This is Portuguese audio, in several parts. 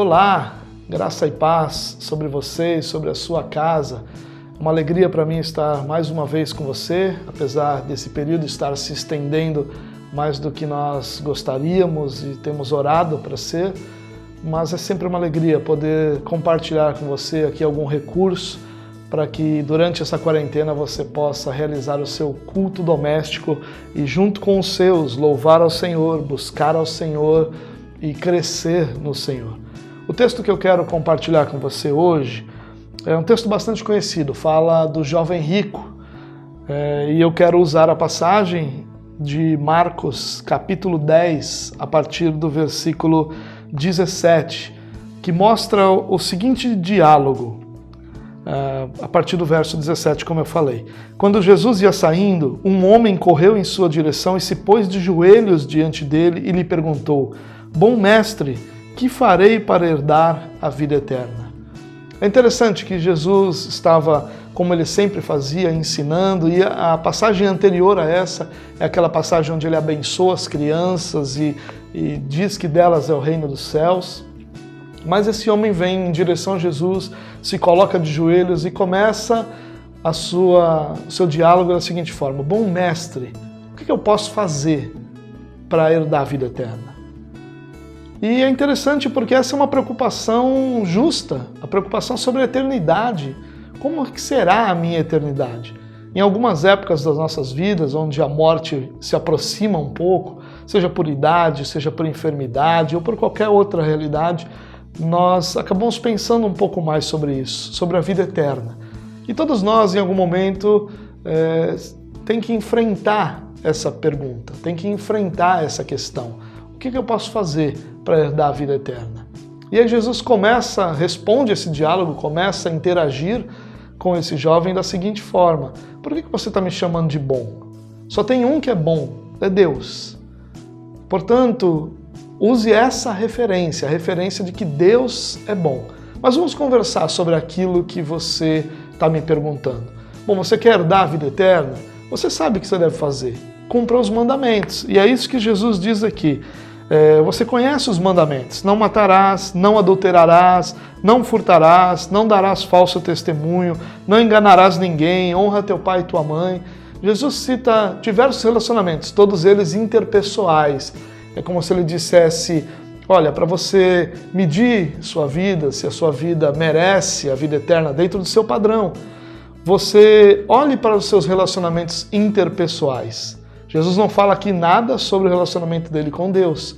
Olá, graça e paz sobre você e sobre a sua casa. Uma alegria para mim estar mais uma vez com você, apesar desse período estar se estendendo mais do que nós gostaríamos e temos orado para ser, mas é sempre uma alegria poder compartilhar com você aqui algum recurso para que durante essa quarentena você possa realizar o seu culto doméstico e junto com os seus louvar ao Senhor, buscar ao Senhor e crescer no Senhor. O texto que eu quero compartilhar com você hoje é um texto bastante conhecido, fala do jovem rico, e eu quero usar a passagem de Marcos capítulo 10, a partir do versículo 17, que mostra o seguinte diálogo, a partir do verso 17, como eu falei. Quando Jesus ia saindo, um homem correu em sua direção e se pôs de joelhos diante dele e lhe perguntou: Bom mestre, que farei para herdar a vida eterna? É interessante que Jesus estava, como ele sempre fazia, ensinando, e a passagem anterior a essa é aquela passagem onde ele abençoa as crianças e diz que delas é o reino dos céus. Mas esse homem vem em direção a Jesus, se coloca de joelhos e começa o seu diálogo da seguinte forma: Bom mestre, o que eu posso fazer para herdar a vida eterna? E é interessante porque essa é uma preocupação justa, a preocupação sobre a eternidade. Como que será a minha eternidade? Em algumas épocas das nossas vidas, onde a morte se aproxima um pouco, seja por idade, seja por enfermidade ou por qualquer outra realidade, nós acabamos pensando um pouco mais sobre isso, sobre a vida eterna. E todos nós, em algum momento, tem que enfrentar essa pergunta, tem que enfrentar essa questão. O que eu posso fazer para herdar a vida eterna? E aí Jesus responde esse diálogo, começa a interagir com esse jovem da seguinte forma: Por que você está me chamando de bom? Só tem um que é bom, é Deus. Portanto, use essa referência, a referência de que Deus é bom. Mas vamos conversar sobre aquilo que você está me perguntando. Bom, você quer herdar a vida eterna? Você sabe o que você deve fazer. Cumpra os mandamentos. E é isso que Jesus diz aqui. Você conhece os mandamentos: não matarás, não adulterarás, não furtarás, não darás falso testemunho, não enganarás ninguém, honra teu pai e tua mãe. Jesus cita diversos relacionamentos, todos eles interpessoais. É como se ele dissesse: olha, para você medir sua vida, se a sua vida merece a vida eterna dentro do seu padrão, você olhe para os seus relacionamentos interpessoais. Jesus não fala aqui nada sobre o relacionamento dele com Deus.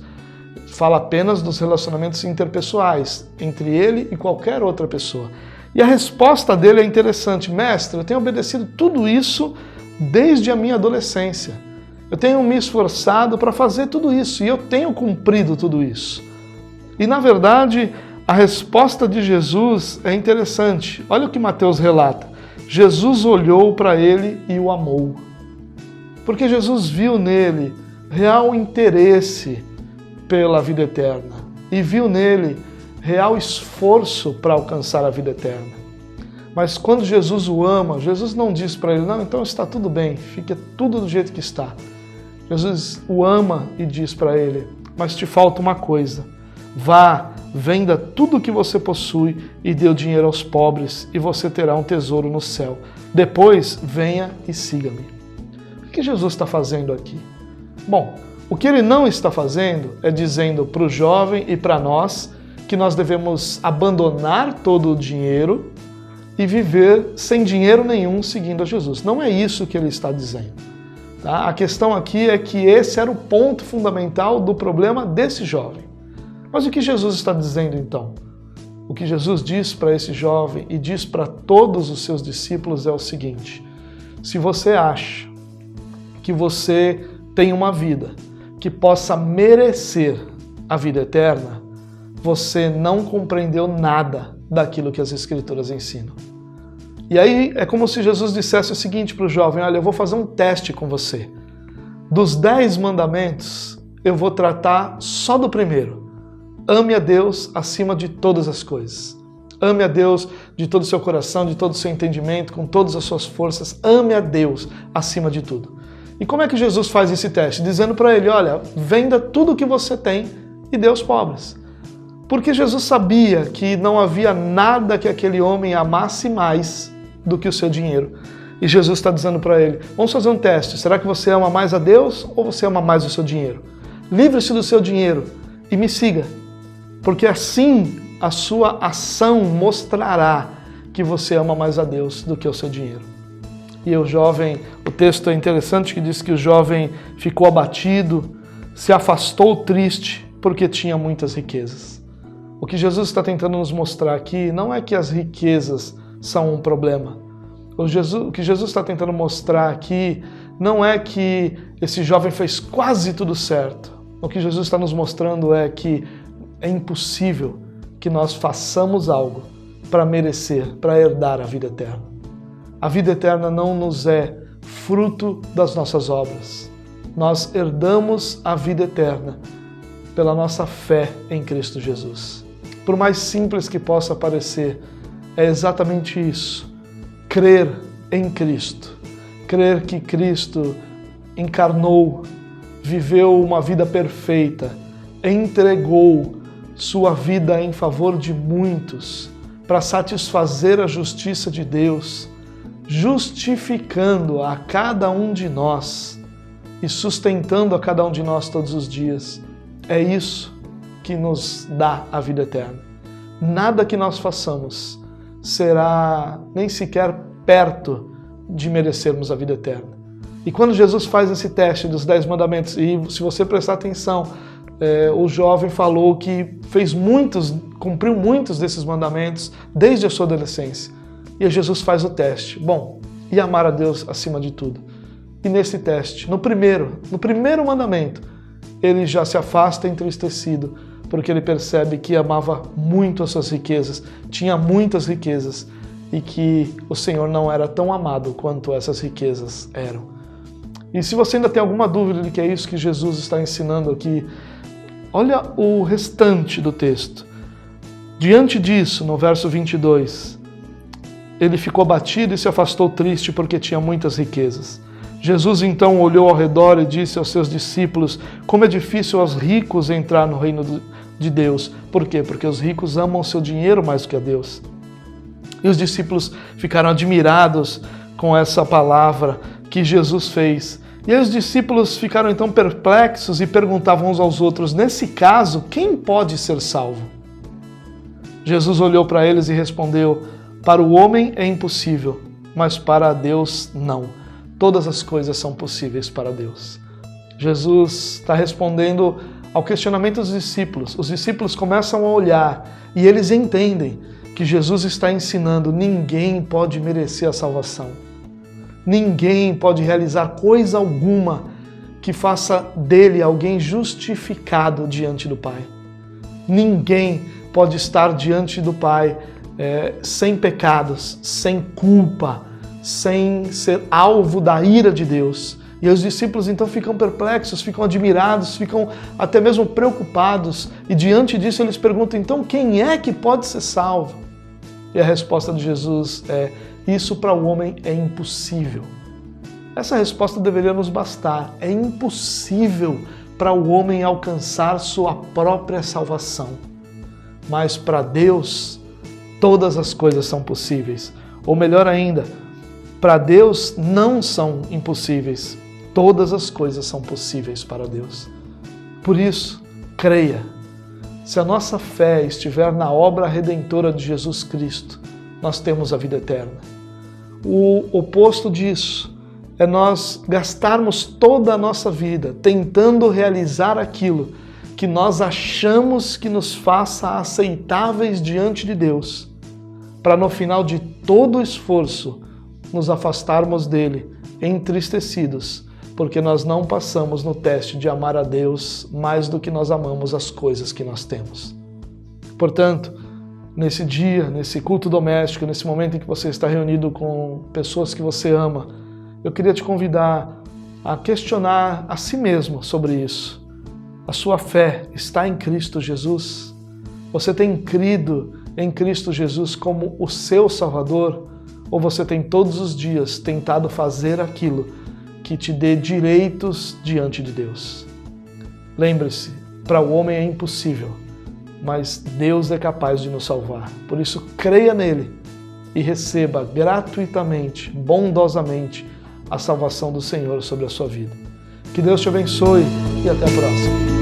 Fala apenas dos relacionamentos interpessoais, entre ele e qualquer outra pessoa. E a resposta dele é interessante: Mestre, eu tenho obedecido tudo isso desde a minha adolescência. Eu tenho me esforçado para fazer tudo isso e eu tenho cumprido tudo isso. E na verdade, a resposta de Jesus é interessante. Olha o que Mateus relata. Jesus olhou para ele e o amou. Porque Jesus viu nele real interesse pela vida eterna e viu nele real esforço para alcançar a vida eterna. Mas quando Jesus o ama, Jesus não diz para ele: não, então está tudo bem, fica tudo do jeito que está. Jesus o ama e diz para ele: mas te falta uma coisa. Vá, venda tudo o que você possui e dê o dinheiro aos pobres e você terá um tesouro no céu. Depois venha e siga-me. O que Jesus está fazendo aqui? Bom, o que ele não está fazendo é dizendo para o jovem e para nós que nós devemos abandonar todo o dinheiro e viver sem dinheiro nenhum seguindo a Jesus. Não é isso que ele está dizendo. Tá? A questão aqui é que esse era o ponto fundamental do problema desse jovem. Mas o que Jesus está dizendo então? O que Jesus diz para esse jovem e diz para todos os seus discípulos é o seguinte: se você acha que você tem uma vida que possa merecer a vida eterna, você não compreendeu nada daquilo que as Escrituras ensinam. E aí é como se Jesus dissesse o seguinte para o jovem: olha, eu vou fazer um teste com você. Dos 10 mandamentos, eu vou tratar só do primeiro. Ame a Deus acima de todas as coisas. Ame a Deus de todo o seu coração, de todo o seu entendimento, com todas as suas forças. Ame a Deus acima de tudo. E como é que Jesus faz esse teste? Dizendo para ele: olha, venda tudo o que você tem e dê aos pobres. Porque Jesus sabia que não havia nada que aquele homem amasse mais do que o seu dinheiro. E Jesus está dizendo para ele, vamos fazer um teste, será que você ama mais a Deus ou você ama mais o seu dinheiro? Livre-se do seu dinheiro e me siga, porque assim a sua ação mostrará que você ama mais a Deus do que o seu dinheiro. E o texto é interessante que diz que o jovem ficou abatido, se afastou triste porque tinha muitas riquezas. O que Jesus está tentando nos mostrar aqui não é que as riquezas são um problema. O que Jesus está tentando mostrar aqui não é que esse jovem fez quase tudo certo. O que Jesus está nos mostrando é que é impossível que nós façamos algo para merecer, para herdar a vida eterna. A vida eterna não nos é fruto das nossas obras. Nós herdamos a vida eterna pela nossa fé em Cristo Jesus. Por mais simples que possa parecer, é exatamente isso. Crer em Cristo. Crer que Cristo encarnou, viveu uma vida perfeita, entregou sua vida em favor de muitos, para satisfazer a justiça de Deus, justificando a cada um de nós e sustentando a cada um de nós todos os dias. É isso que nos dá a vida eterna. Nada que nós façamos será nem sequer perto de merecermos a vida eterna. E quando Jesus faz esse teste dos 10 mandamentos, e se você prestar atenção, o jovem falou que cumpriu muitos desses mandamentos desde a sua adolescência. E Jesus faz o teste. Bom, e amar a Deus acima de tudo. E nesse teste, no primeiro mandamento, ele já se afasta entristecido, porque ele percebe que amava muito as suas riquezas, tinha muitas riquezas, e que o Senhor não era tão amado quanto essas riquezas eram. E se você ainda tem alguma dúvida de que é isso que Jesus está ensinando aqui, olha o restante do texto. Diante disso, no verso 22, ele ficou abatido e se afastou triste porque tinha muitas riquezas. Jesus então olhou ao redor e disse aos seus discípulos, como é difícil aos ricos entrar no reino de Deus. Por quê? Porque os ricos amam o seu dinheiro mais do que a Deus. E os discípulos ficaram admirados com essa palavra que Jesus fez. E aí os discípulos ficaram então perplexos e perguntavam uns aos outros, nesse caso, quem pode ser salvo? Jesus olhou para eles e respondeu, para o homem é impossível, mas para Deus não. Todas as coisas são possíveis para Deus. Jesus está respondendo ao questionamento dos discípulos. Os discípulos começam a olhar e eles entendem que Jesus está ensinando, ninguém pode merecer a salvação. Ninguém pode realizar coisa alguma que faça dele alguém justificado diante do Pai. Ninguém pode estar diante do Pai sem pecados, sem culpa, sem ser alvo da ira de Deus. E os discípulos então ficam perplexos, ficam admirados, ficam até mesmo preocupados. E diante disso eles perguntam, então quem é que pode ser salvo? E a resposta de Jesus é, isso para o homem é impossível. Essa resposta deveria nos bastar. É impossível para o homem alcançar sua própria salvação. Mas para Deus, todas as coisas são possíveis. Ou melhor ainda, para Deus não são impossíveis. Todas as coisas são possíveis para Deus. Por isso, creia. Se a nossa fé estiver na obra redentora de Jesus Cristo, nós temos a vida eterna. O oposto disso é nós gastarmos toda a nossa vida tentando realizar aquilo que nós achamos que nos faça aceitáveis diante de Deus, para no final de todo o esforço nos afastarmos dele, entristecidos, porque nós não passamos no teste de amar a Deus mais do que nós amamos as coisas que nós temos. Portanto, nesse dia, nesse culto doméstico, nesse momento em que você está reunido com pessoas que você ama, eu queria te convidar a questionar a si mesmo sobre isso. A sua fé está em Cristo Jesus? Você tem crido em Cristo Jesus como o seu Salvador? Ou você tem todos os dias tentado fazer aquilo que te dê direitos diante de Deus? Lembre-se, para o homem é impossível, mas Deus é capaz de nos salvar. Por isso, creia nele e receba gratuitamente, bondosamente, a salvação do Senhor sobre a sua vida. Que Deus te abençoe e até a próxima.